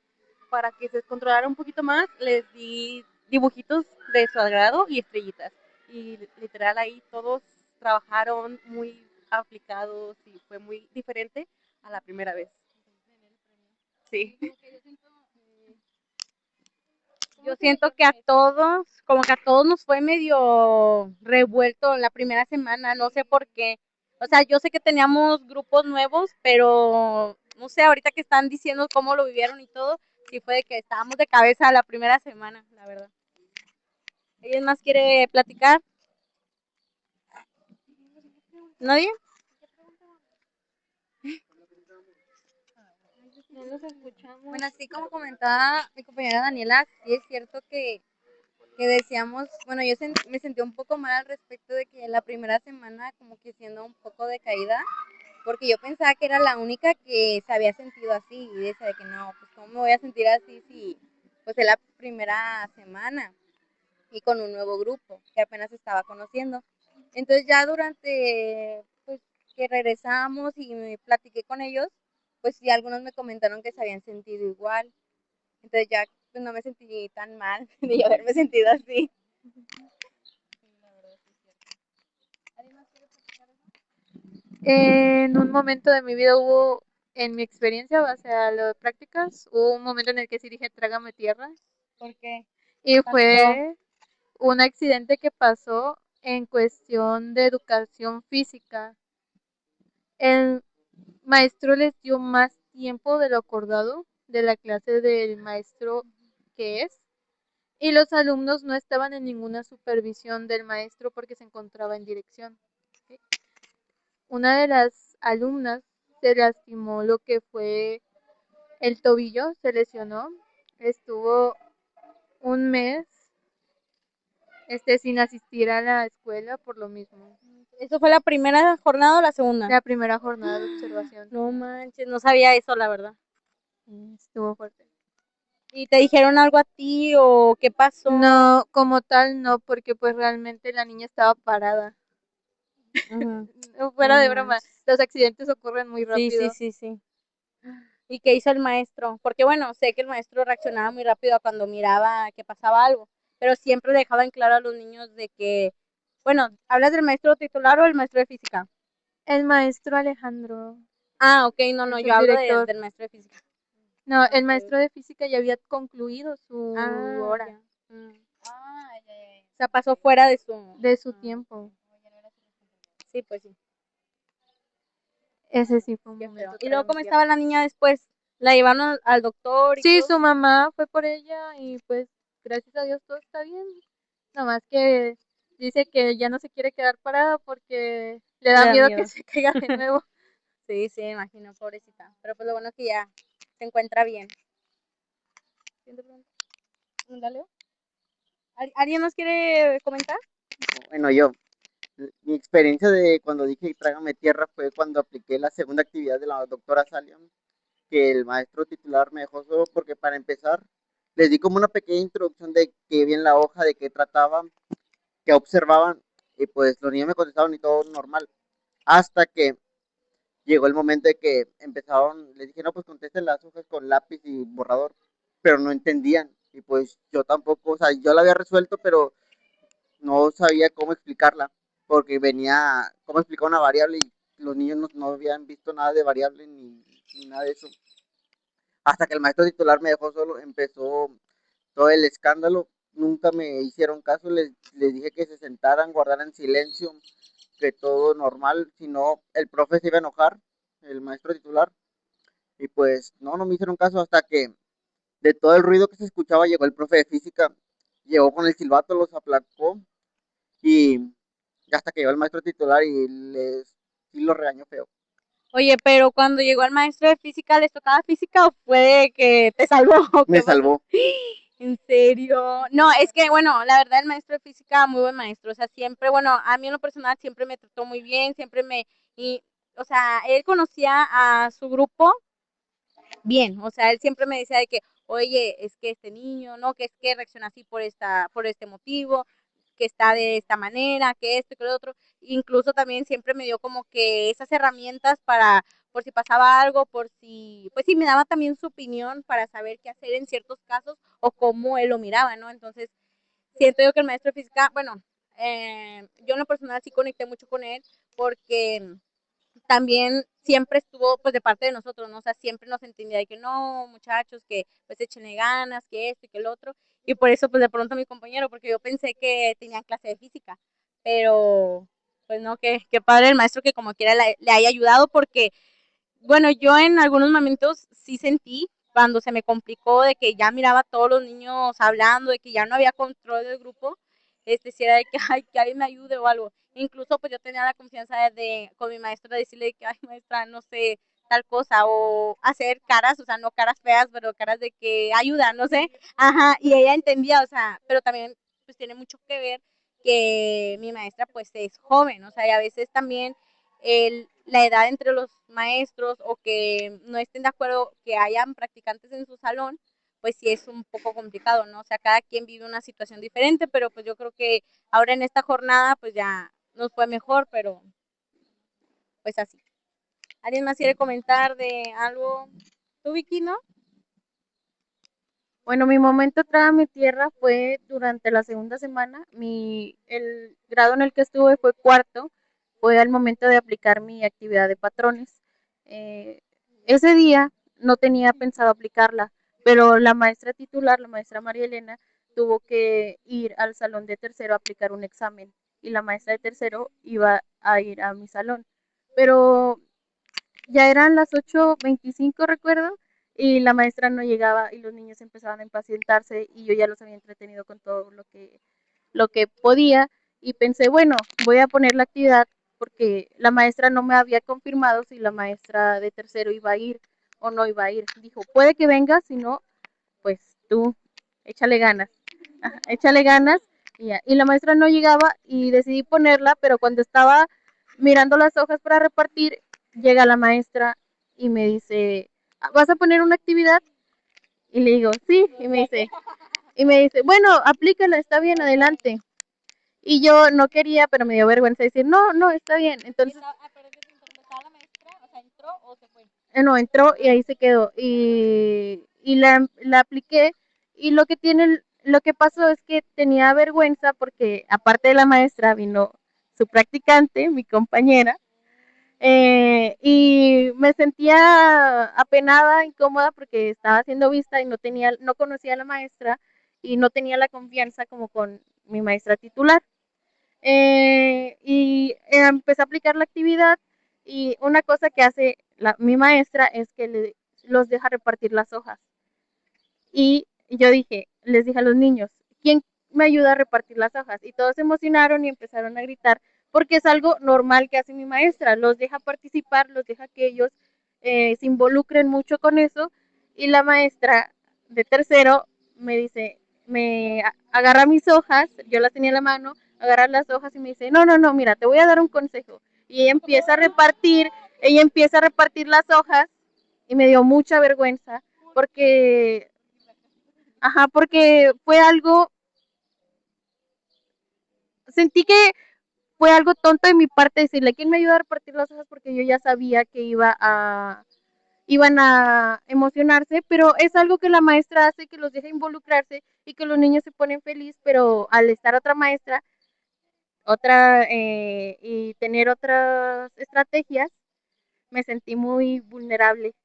Speaker 3: para que se descontrolara un poquito más les di dibujitos de su agrado y estrellitas, y literal ahí todos trabajaron muy aplicados y fue muy diferente a la primera vez. Sí.
Speaker 2: Yo siento que a todos, como que a todos nos fue medio revuelto la primera semana, no sé por qué. O sea, yo sé que teníamos grupos nuevos, pero no sé, ahorita que están diciendo cómo lo vivieron y todo, sí fue de que estábamos de cabeza la primera semana, la verdad. ¿Alguien más quiere platicar? ¿Nadie?
Speaker 5: No los escuchamos. Bueno, así como comentaba mi compañera Daniela, sí es cierto que decíamos, bueno, yo me sentí un poco mal al respecto de que la primera semana como que siendo un poco decaída, porque yo pensaba que era la única que se había sentido así, y decía de que no, pues cómo me voy a sentir así si pues es la primera semana y con un nuevo grupo que apenas estaba conociendo. Entonces ya durante, pues que regresamos y me platiqué con ellos, pues sí, algunos me comentaron que se habían sentido igual. Entonces ya pues no me sentí tan mal de haberme sentido así.
Speaker 6: En un momento de mi vida hubo, en mi experiencia, o sea, las prácticas, hubo un momento en el que sí dije, trágame tierra.
Speaker 2: ¿Por qué?
Speaker 6: Y fue un accidente que pasó en cuestión de educación física. El maestro les dio más tiempo de lo acordado de la clase del maestro que es, y los alumnos no estaban en ninguna supervisión del maestro porque se encontraba en dirección. Una de las alumnas se lastimó lo que fue el tobillo, se lesionó, estuvo un mes sin asistir a la escuela por lo mismo.
Speaker 2: ¿Eso fue la primera jornada o la segunda?
Speaker 6: La primera jornada de observación.
Speaker 2: No manches, no sabía eso, la verdad.
Speaker 6: Estuvo fuerte.
Speaker 2: ¿Y te dijeron algo a ti o qué pasó?
Speaker 6: No, como tal no, porque pues realmente la niña estaba parada. Fuera de broma, los accidentes ocurren muy rápido.
Speaker 2: Sí. ¿Y qué hizo el maestro? Porque bueno, sé que el maestro reaccionaba muy rápido cuando miraba que pasaba algo, pero siempre dejaba en claro a los niños de que, bueno, ¿hablas del maestro titular o el maestro de física?
Speaker 6: El maestro Alejandro.
Speaker 2: Ah, ok, no, yo hablo del maestro de física.
Speaker 6: No, el maestro de física ya había concluido su hora.
Speaker 2: O sea, pasó fuera de
Speaker 6: su tiempo.
Speaker 2: Sí, pues sí.
Speaker 6: Ese sí fue un momento.
Speaker 2: ¿Y luego cómo estaba la niña después? ¿La llevaron al doctor?
Speaker 6: Sí, su mamá fue por ella y pues gracias a Dios todo está bien. Nada más que dice que ya no se quiere quedar parada porque le da miedo que se caiga de nuevo.
Speaker 2: Sí, me imagino, pobrecita. Pero pues lo bueno es que ya se encuentra bien. Dale. ¿Alguien nos quiere comentar?
Speaker 10: Bueno, mi experiencia de cuando dije trágame tierra fue cuando apliqué la segunda actividad de la doctora Salia, que el maestro titular me dejó solo porque para empezar les di como una pequeña introducción de qué bien la hoja, de qué trataban, qué observaban, y pues los niños me contestaron y todo normal. Hasta que llegó el momento de que empezaron, les dije, no, pues contesten las hojas con lápiz y borrador, pero no entendían. Y pues yo tampoco, o sea, yo la había resuelto, pero no sabía cómo explicarla, porque venía, cómo explicar una variable y los niños no habían visto nada de variable ni nada de eso. Hasta que el maestro titular me dejó solo, empezó todo el escándalo, nunca me hicieron caso, les dije que se sentaran, guardaran silencio, que todo normal, si no el profe se iba a enojar, el maestro titular, y pues no me hicieron caso hasta que de todo el ruido que se escuchaba llegó el profe de física, llegó con el silbato, los aplacó y hasta que llegó el maestro titular y sí los regañó feo.
Speaker 2: Oye, pero cuando llegó el maestro de física, ¿les tocaba física o fue que te salvó?
Speaker 10: Me salvó.
Speaker 2: ¿En serio? No, es que, bueno, la verdad el maestro de física, muy buen maestro, o sea, siempre, bueno, a mí en lo personal siempre me trató muy bien, o sea, él conocía a su grupo bien, o sea, él siempre me decía de que, oye, es que este niño, ¿no? Que es que reacciona así por este motivo, que está de esta manera, que esto y que lo otro. Incluso también siempre me dio como que esas herramientas para, por si pasaba algo, por si, pues sí, me daba también su opinión para saber qué hacer en ciertos casos o cómo él lo miraba, ¿no? Entonces, siento yo que el maestro de física, bueno, yo en lo personal sí conecté mucho con él porque también siempre estuvo pues de parte de nosotros, ¿no? O sea, siempre nos entendía de que no, muchachos, que pues échenle ganas, que esto y que el otro. Y por eso pues de pronto mi compañero, porque yo pensé que tenían clase de física, pero pues no, que padre el maestro que como quiera le haya ayudado porque, bueno, yo en algunos momentos sí sentí cuando se me complicó de que ya miraba a todos los niños hablando, de que ya no había control del grupo, si era de que, ay, que alguien me ayude o algo. Incluso pues yo tenía la confianza con mi maestra de decirle que, ay, maestra, no sé, tal cosa, o hacer caras, o sea, no caras feas, pero caras de que ayuda, no sé, ajá, y ella entendía, o sea, pero también pues tiene mucho que ver que mi maestra pues es joven, o sea, y a veces también la edad entre los maestros o que no estén de acuerdo que hayan practicantes en su salón, pues sí es un poco complicado, ¿no? O sea, cada quien vive una situación diferente, pero pues yo creo que ahora en esta jornada pues ya nos fue mejor, pero pues así. ¿Alguien más quiere comentar de algo? ¿Tú, Vicky, no?
Speaker 8: Bueno, mi momento trágame tierra fue durante la segunda semana. El grado en el que estuve fue cuarto. Fue al momento de aplicar mi actividad de patrones. Ese día no tenía pensado aplicarla, pero la maestra titular, la maestra María Elena, tuvo que ir al salón de tercero a aplicar un examen y la maestra de tercero iba a ir a mi salón. Pero ya eran las 8:25, recuerdo, y la maestra no llegaba y los niños empezaban a impacientarse y yo ya los había entretenido con todo lo que podía y pensé, bueno, voy a poner la actividad porque la maestra no me había confirmado si la maestra de tercero iba a ir o no iba a ir. Dijo, puede que venga, si no, pues tú, échale ganas. Ajá, échale ganas y ya. Y la maestra no llegaba y decidí ponerla, pero cuando estaba mirando las hojas para repartir, llega la maestra y me dice, ¿vas a poner una actividad? Y le digo, sí, y me dice, bueno, aplícala, está bien, adelante. Y yo no quería, pero me dio vergüenza decir, no, está bien. Entonces,
Speaker 2: ¿Estaba la maestra? O sea, ¿entró o se fue?
Speaker 8: no, entró y ahí se quedó. Y la apliqué y lo que pasó es que tenía vergüenza porque aparte de la maestra vino su practicante, mi compañera, y me sentía apenada, incómoda porque estaba siendo vista y no conocía a la maestra y no tenía la confianza como con mi maestra titular. Empecé a aplicar la actividad y una cosa que hace mi maestra es que los deja repartir las hojas. Y yo les dije a los niños, ¿quién me ayuda a repartir las hojas? Y todos se emocionaron y empezaron a gritar, porque es algo normal que hace mi maestra, los deja participar, los deja que ellos se involucren mucho con eso. Y la maestra de tercero me dice, agarra mis hojas, yo las tenía en la mano, agarra las hojas y me dice, no, mira, te voy a dar un consejo. Y ella empieza a repartir las hojas y me dio mucha vergüenza porque Ajá, porque fue algo, sentí que fue algo tonto de mi parte decirle, ¿quién me ayuda a repartir las hojas? Porque yo ya sabía que iban a emocionarse, pero es algo que la maestra hace, que los deja involucrarse y que los niños se ponen felices, pero al estar otra maestra, y tener otras estrategias, me sentí muy vulnerable.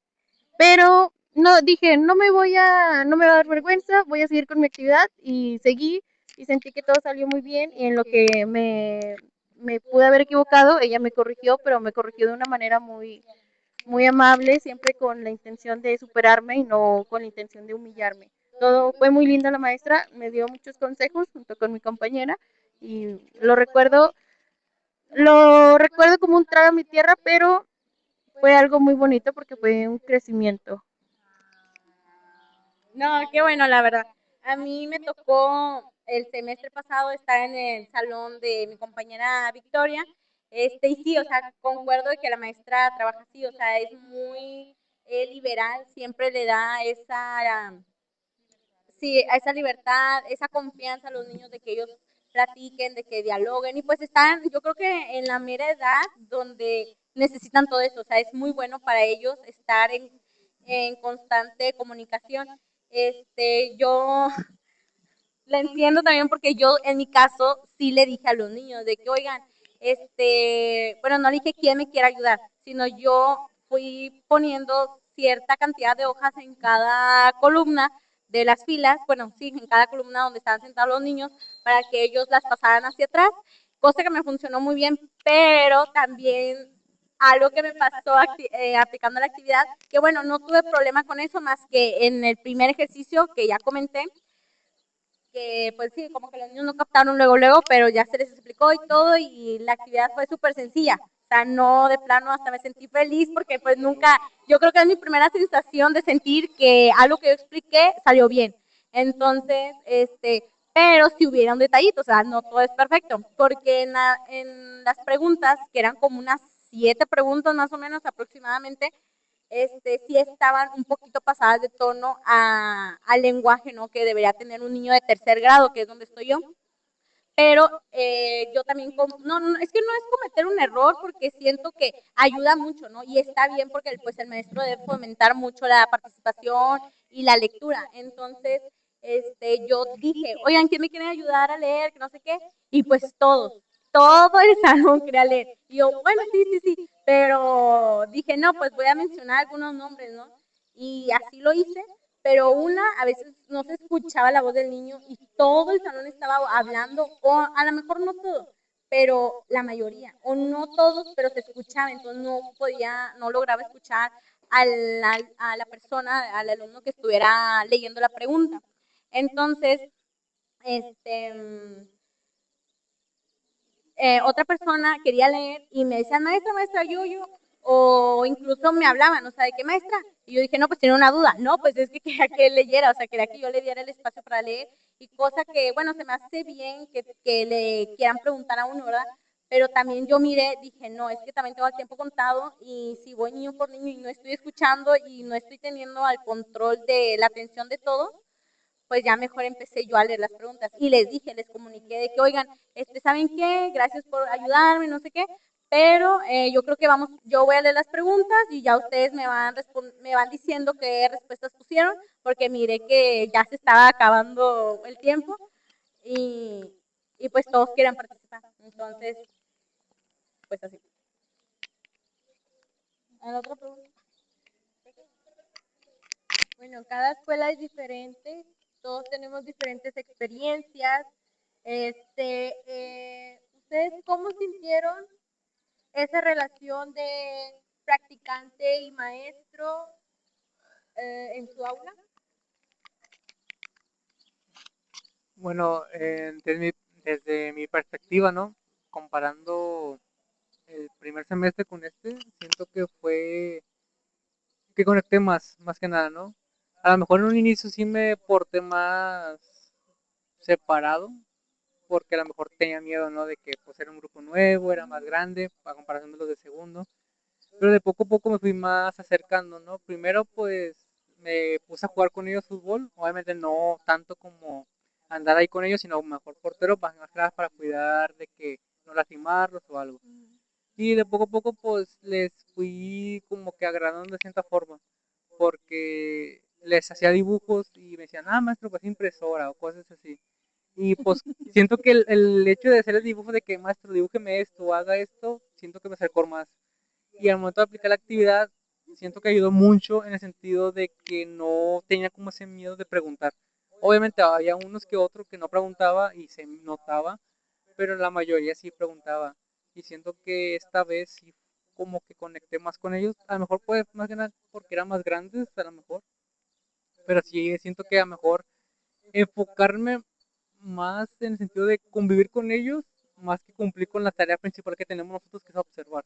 Speaker 8: Pero no, dije, no me va a dar vergüenza, voy a seguir con mi actividad y seguí y sentí que todo salió muy bien y en lo que me pude haber equivocado, ella me corrigió, pero me corrigió de una manera muy amable, siempre con la intención de superarme y no con la intención de humillarme. Todo fue muy linda la maestra, me dio muchos consejos junto con mi compañera y lo recuerdo como un trago a mi tierra, pero fue algo muy bonito porque fue un crecimiento.
Speaker 2: No, qué bueno, la verdad. A mí me tocó el semestre pasado estar en el salón de mi compañera Victoria. Y sí, o sea, concuerdo de que la maestra trabaja así, o sea, es muy liberal, siempre le da sí, a esa libertad, esa confianza a los niños de que ellos platiquen, de que dialoguen y pues están, yo creo que en la mera edad donde necesitan todo eso, o sea, es muy bueno para ellos estar en constante comunicación. Yo la entiendo también porque yo en mi caso sí le dije a los niños de que, oigan, bueno, no le dije quién me quiere ayudar, sino yo fui poniendo cierta cantidad de hojas en cada columna de las filas, bueno, sí, en cada columna donde estaban sentados los niños, para que ellos las pasaran hacia atrás, cosa que me funcionó muy bien, pero también algo que me pasó aplicando la actividad, que bueno, no tuve problema con eso más que en el primer ejercicio que ya comenté, que pues sí, como que los niños no captaron luego, pero ya se les explicó y todo y la actividad fue súper sencilla. O sea, no de plano hasta me sentí feliz porque pues nunca, yo creo que es mi primera sensación de sentir que algo que yo expliqué salió bien. Entonces, pero si hubiera un detallito, o sea, no todo es perfecto, porque en las preguntas, que eran como unas 7 preguntas más o menos aproximadamente, sí estaban un poquito pasadas de tono al lenguaje, ¿no? Que debería tener un niño de tercer grado, que es donde estoy yo. Pero yo también, no, es que no es cometer un error porque siento que ayuda mucho, ¿no? Y está bien porque pues el maestro debe fomentar mucho la participación y la lectura. Entonces, yo dije, oigan, ¿quién me quiere ayudar a leer? Que no sé qué. Y pues todo el salón quería leer. Y yo, bueno, sí, pero dije, no, pues voy a mencionar algunos nombres, ¿no? Y así lo hice, pero a veces no se escuchaba la voz del niño y todo el salón estaba hablando, o a lo mejor no todo, pero la mayoría, o no todos, pero se escuchaba, entonces no lograba escuchar a la persona, al alumno que estuviera leyendo la pregunta. Entonces, este, otra persona quería leer y me decían, maestra, yo, o incluso me hablaban, o sea, ¿de qué maestra? Y yo dije, no, pues tiene una duda, no, pues es que quería que él leyera, o sea, quería que yo le diera el espacio para leer, y cosa que, bueno, se me hace bien que le quieran preguntar a uno, ¿verdad? Pero también yo miré, dije, no, es que también tengo el tiempo contado, y si voy niño por niño y no estoy escuchando y no estoy teniendo al control de la atención de todos, pues ya mejor empecé yo a leer las preguntas y les dije, les comuniqué de que, oigan, ¿saben qué? Gracias por ayudarme, no sé qué, pero yo creo que yo voy a leer las preguntas y ya ustedes me van diciendo qué respuestas pusieron, porque miré que ya se estaba acabando el tiempo y, y pues todos quieren participar. Entonces, pues así. ¿Hay otra pregunta?
Speaker 6: Bueno, cada escuela es diferente, todos tenemos diferentes experiencias. ¿Ustedes cómo sintieron esa relación de practicante y maestro en su aula?
Speaker 9: Bueno, desde mi perspectiva, ¿no? Comparando el primer semestre con siento que conecté más que nada, ¿no? A lo mejor en un inicio sí me porté más separado, porque a lo mejor tenía miedo, ¿no? De que pues era un grupo nuevo, era más grande, a comparación de los de segundo. Pero de poco a poco me fui más acercando, ¿no? Primero pues me puse a jugar con ellos fútbol, obviamente no tanto como andar ahí con ellos, sino mejor portero, más que nada para cuidar de que no lastimarlos o algo. Y de poco a poco pues les fui como que agradando de cierta forma, porque les hacía dibujos y me decían, maestro, pues impresora o cosas así. Y pues siento que el hecho de hacer el dibujo de que, maestro, dibújeme esto o haga esto, siento que me acercó más. Y al momento de aplicar la actividad, siento que ayudó mucho en el sentido de que no tenía como ese miedo de preguntar. Obviamente había unos que otros que no preguntaba y se notaba, pero la mayoría sí preguntaba. Y siento que esta vez sí como que conecté más con ellos. A lo mejor pues más que nada porque eran más grandes, a lo mejor. Pero sí siento que a lo mejor enfocarme más en el sentido de convivir con ellos, más que cumplir con la tarea principal que tenemos nosotros, que es observar.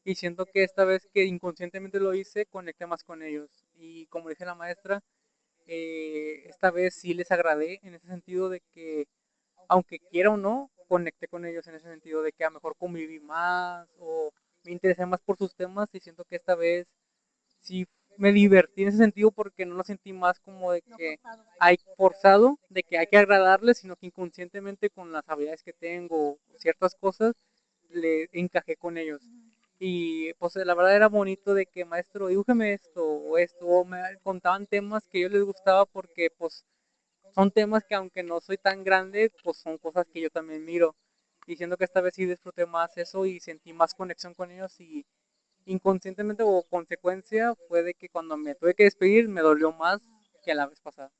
Speaker 9: Y siento que esta vez que inconscientemente lo hice, conecté más con ellos. Y como dice la maestra, esta vez sí les agradé en ese sentido de que, aunque quiera o no, conecté con ellos en ese sentido de que a lo mejor conviví más o me interesé más por sus temas y siento que esta vez sí me divertí en ese sentido porque no lo sentí más como de que hay forzado, de que hay que agradarles, sino que inconscientemente con las habilidades que tengo, ciertas cosas, le encajé con ellos. Y pues la verdad era bonito de que maestro, dibújeme esto, o me contaban temas que a ellos les gustaba porque pues son temas que aunque no soy tan grande, pues son cosas que yo también miro. Diciendo que esta vez sí disfruté más eso y sentí más conexión con ellos y inconscientemente o consecuencia fue de que cuando me tuve que despedir me dolió más que la vez pasada.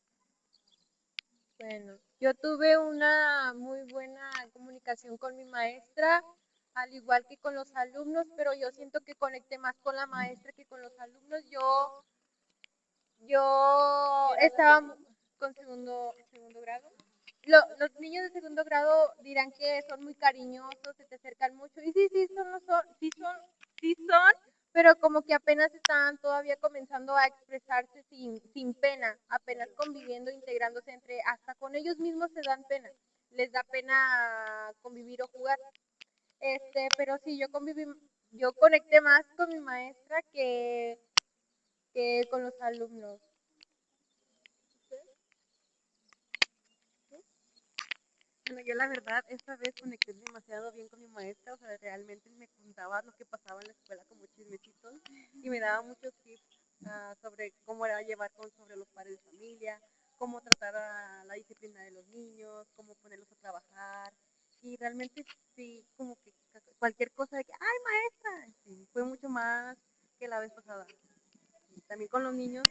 Speaker 6: Bueno, yo tuve una muy buena comunicación con mi maestra, al igual que con los alumnos, pero yo siento que conecté más con la maestra que con los alumnos. Yo estaba con segundo grado. Los niños de segundo grado dirán que son muy cariñosos, se te acercan mucho. Y sí, sí son, pero como que apenas están todavía comenzando a expresarse sin pena, apenas conviviendo, integrándose hasta con ellos mismos se dan pena. Les da pena convivir o jugar. Pero sí, yo conecté más con mi maestra que con los alumnos.
Speaker 3: Bueno, yo la verdad, esta vez conecté demasiado bien con mi maestra, o sea, realmente me contaba lo que pasaba en la escuela como chismecitos y me daba muchos tips sobre cómo era llevar sobre los padres de familia, cómo tratar a la disciplina de los niños, cómo ponerlos a trabajar y realmente sí, como que cualquier cosa de que, ¡ay, maestra! Sí, fue mucho más que la vez pasada. Y también con los niños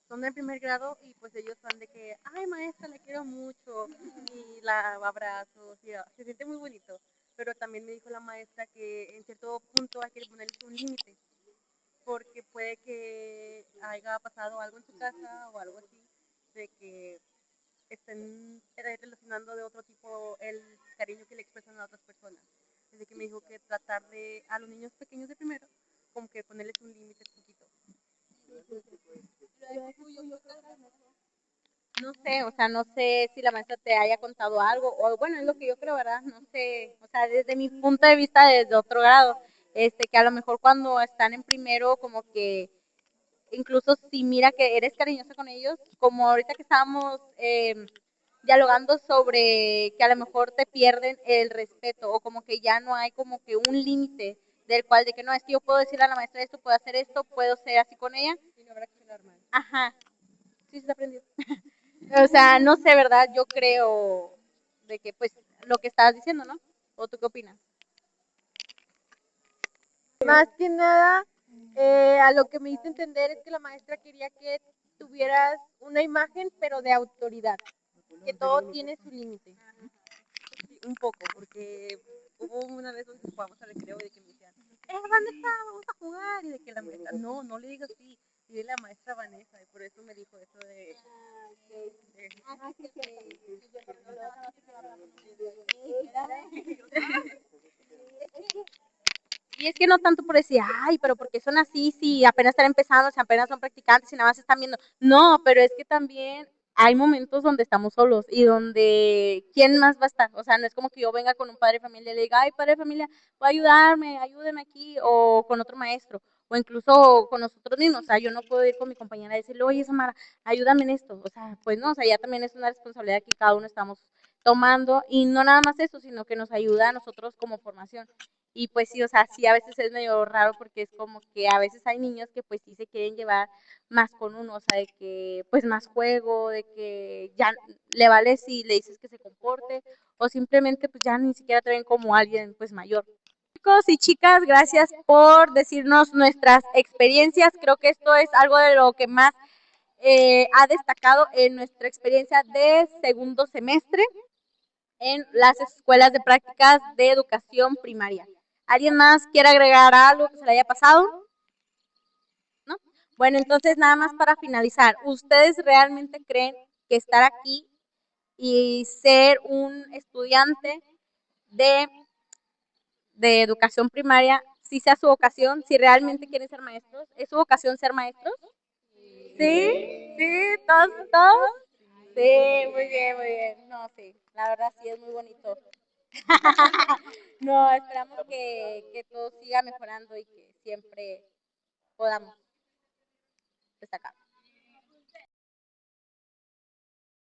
Speaker 3: son de primer grado y pues ellos van de que, ay maestra, le quiero mucho y la abrazo, sí, se siente muy bonito. Pero también me dijo la maestra que en cierto punto hay que ponerles un límite, porque puede que haya pasado algo en su casa o algo así, de que estén relacionando de otro tipo el cariño que le expresan a otras personas. Desde que me dijo que tratar a los niños pequeños de primero, como que ponerles un límite poquito.
Speaker 2: No sé, o sea, no sé si la maestra te haya contado algo, o bueno, es lo que yo creo, ¿verdad? No sé, o sea, desde mi punto de vista, desde otro grado, que a lo mejor cuando están en primero, como que incluso si mira que eres cariñosa con ellos, como ahorita que estábamos dialogando sobre que a lo mejor te pierden el respeto, o como que ya no hay como que un límite del cual de que no, es que yo puedo decirle a la maestra esto, puedo hacer esto, puedo ser así con ella.
Speaker 3: Y no habrá que quedar mal.
Speaker 2: Ajá, sí se aprendió. O sea, no sé, ¿verdad? Yo creo de que, pues, lo que estabas diciendo, ¿no? ¿O tú qué opinas?
Speaker 6: Más que nada, a lo que me hizo entender es que la maestra quería que tuvieras una imagen, pero de autoridad, que todo tiene su límite.
Speaker 3: Sí, un poco, porque hubo una vez donde jugamos al recreo y de que me decían, ¿dónde está? Vamos a jugar. Y de que la maestra, no le digas así. Y de la maestra Vanessa, y por eso me dijo eso de...
Speaker 2: Y es que no tanto por decir, ay, pero porque son así, si apenas están empezando, si apenas son practicantes, si nada más están viendo. No, pero es que también hay momentos donde estamos solos y donde, ¿quién más va a estar? O sea, no es como que yo venga con un padre de familia y le diga, ay, padre de familia, voy a ayudarme, ayúdeme aquí, o con otro maestro. o incluso con nosotros mismos. O sea, yo no puedo ir con mi compañera y decirle, oye, Samara, ayúdame en esto. O sea, pues no, o sea, ya también es una responsabilidad que cada uno estamos tomando y no nada más eso, sino que nos ayuda a nosotros como formación. Y pues sí, o sea, sí a veces es medio raro porque es como que a veces hay niños que pues sí se quieren llevar más con uno, o sea, de que pues más juego, de que ya le vale si le dices que se comporte o simplemente pues ya ni siquiera te ven como alguien pues mayor. Chicos y chicas, gracias por decirnos nuestras experiencias. Creo que esto es algo de lo que más ha destacado en nuestra experiencia de segundo semestre en las escuelas de prácticas de educación primaria. ¿Alguien más quiere agregar algo que se le haya pasado? ¿No? Bueno, entonces nada más para finalizar, ¿ustedes realmente creen que estar aquí y ser un estudiante de educación primaria, si sea su vocación, si realmente quieren ser maestros? ¿Es su vocación ser maestros? ¿Sí? ¿Sí? ¿Todos? ¿Todos? Sí, muy bien, muy bien. No, sí, la verdad sí es muy bonito. No, esperamos que todo siga mejorando y que siempre podamos destacar.